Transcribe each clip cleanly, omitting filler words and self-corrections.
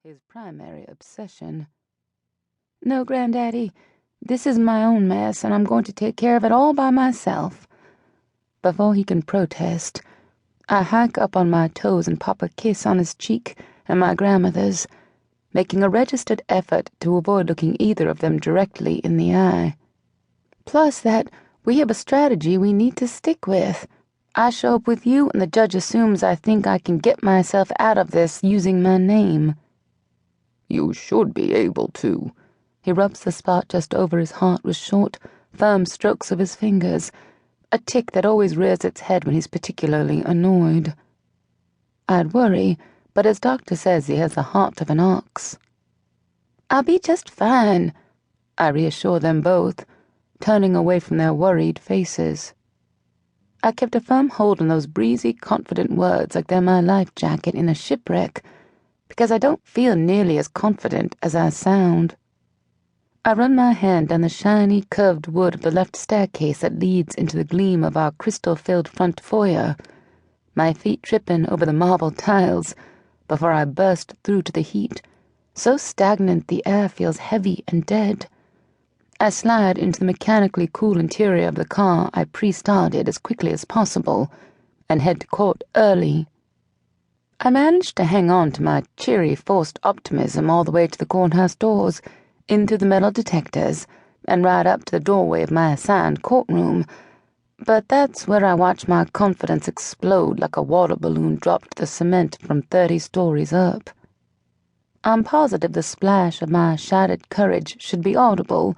his primary obsession. "No, Granddaddy, this is my own mess, and I'm going to take care of it all by myself." Before he can protest, I hike up on my toes and pop a kiss on his cheek and my grandmother's, making a registered effort to avoid looking either of them directly in the eye. Plus that we have a strategy we need to stick with. I show up with you, and the judge assumes I think I can get myself out of this using my name. "You should be able to." He rubs the spot just over his heart with short, firm strokes of his fingers, a tick that always rears its head when he's particularly annoyed. I'd worry, but his doctor says he has the heart of an ox. "I'll be just fine," I reassure them both, turning away from their worried faces. I kept a firm hold on those breezy, confident words like they're my life jacket in a shipwreck, because I don't feel nearly as confident as I sound. I run my hand down the shiny, curved wood of the left staircase that leads into the gleam of our crystal-filled front foyer, my feet tripping over the marble tiles before I burst through to the heat, so stagnant the air feels heavy and dead. I slide into the mechanically cool interior of the car I pre-started as quickly as possible and head to court early. I managed to hang on to my cheery, forced optimism all the way to the courthouse doors, into the metal detectors, and right up to the doorway of my assigned courtroom, but that's where I watch my confidence explode like a water balloon dropped to the cement from 30 stories up. I'm positive the splash of my shattered courage should be audible,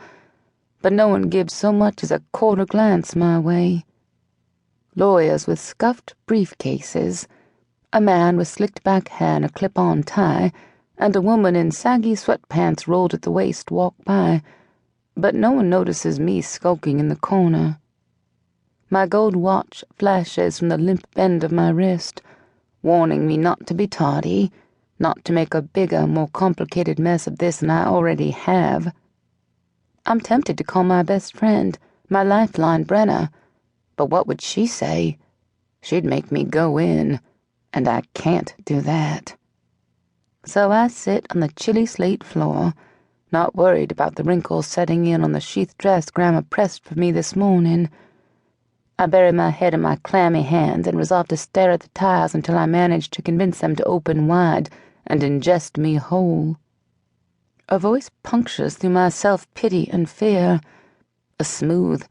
but no one gives so much as a quarter glance my way. Lawyers with scuffed briefcases, a man with slicked-back hair and a clip-on tie, and a woman in saggy sweatpants rolled at the waist walk by, but no one notices me skulking in the corner. My gold watch flashes from the limp bend of my wrist, warning me not to be tardy, not to make a bigger, more complicated mess of this than I already have. I'm tempted to call my best friend, my lifeline Brenna, but what would she say? She'd make me go in, and I can't do that. So I sit on the chilly slate floor, not worried about the wrinkles setting in on the sheath dress Grandma pressed for me this morning. I bury my head in my clammy hands and resolve to stare at the tiles until I manage to convince them to open wide and ingest me whole. A voice punctures through my self-pity and fear, a smooth,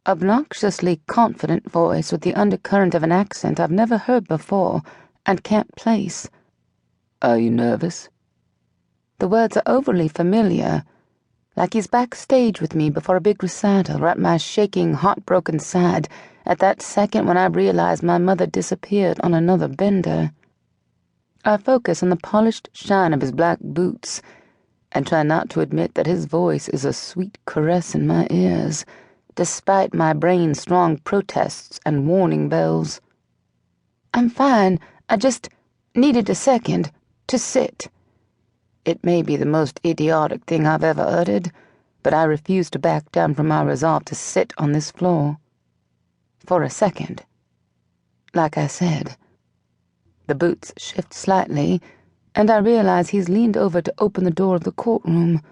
obnoxiously confident voice with the undercurrent of an accent I've never heard before and can't place. "Are you nervous?" The words are overly familiar, like he's backstage with me before a big recital or at my shaking, heartbroken side at that second when I realize my mother disappeared on another bender. I focus on the polished shine of his black boots and try not to admit that his voice is a sweet caress in my ears, despite my brain's strong protests and warning bells. "I'm fine. I just needed a second to sit." It may be the most idiotic thing I've ever uttered, but I refuse to back down from my resolve to sit on this floor. For a second. Like I said. The boots shift slightly, and I realize he's leaned over to open the door of the courtroom.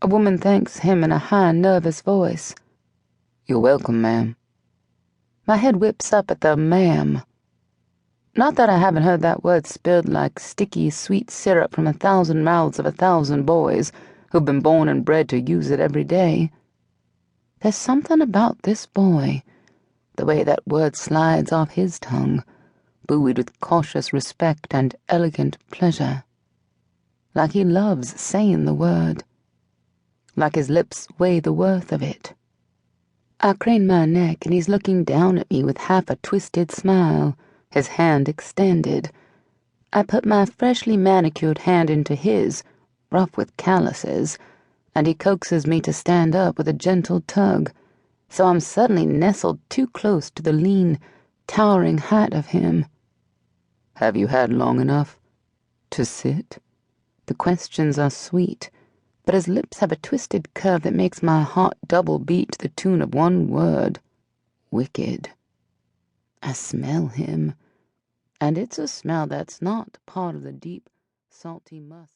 A woman thanks him in a high, nervous voice. "You're welcome, ma'am." My head whips up at the ma'am. Not that I haven't heard that word spilled like sticky, sweet syrup from 1,000 mouths of 1,000 boys who've been born and bred to use it every day. There's something about this boy, the way that word slides off his tongue, buoyed with cautious respect and elegant pleasure. Like he loves saying the word. Like his lips weigh the worth of it. I crane my neck and he's looking down at me with half a twisted smile, his hand extended. I put my freshly manicured hand into his, rough with calluses, and he coaxes me to stand up with a gentle tug, so I'm suddenly nestled too close to the lean, towering height of him. "Have you had long enough to sit?" The questions are sweet, but his lips have a twisted curve that makes my heart double beat to the tune of one word: wicked. I smell him, and it's a smell that's not part of the deep, salty musk.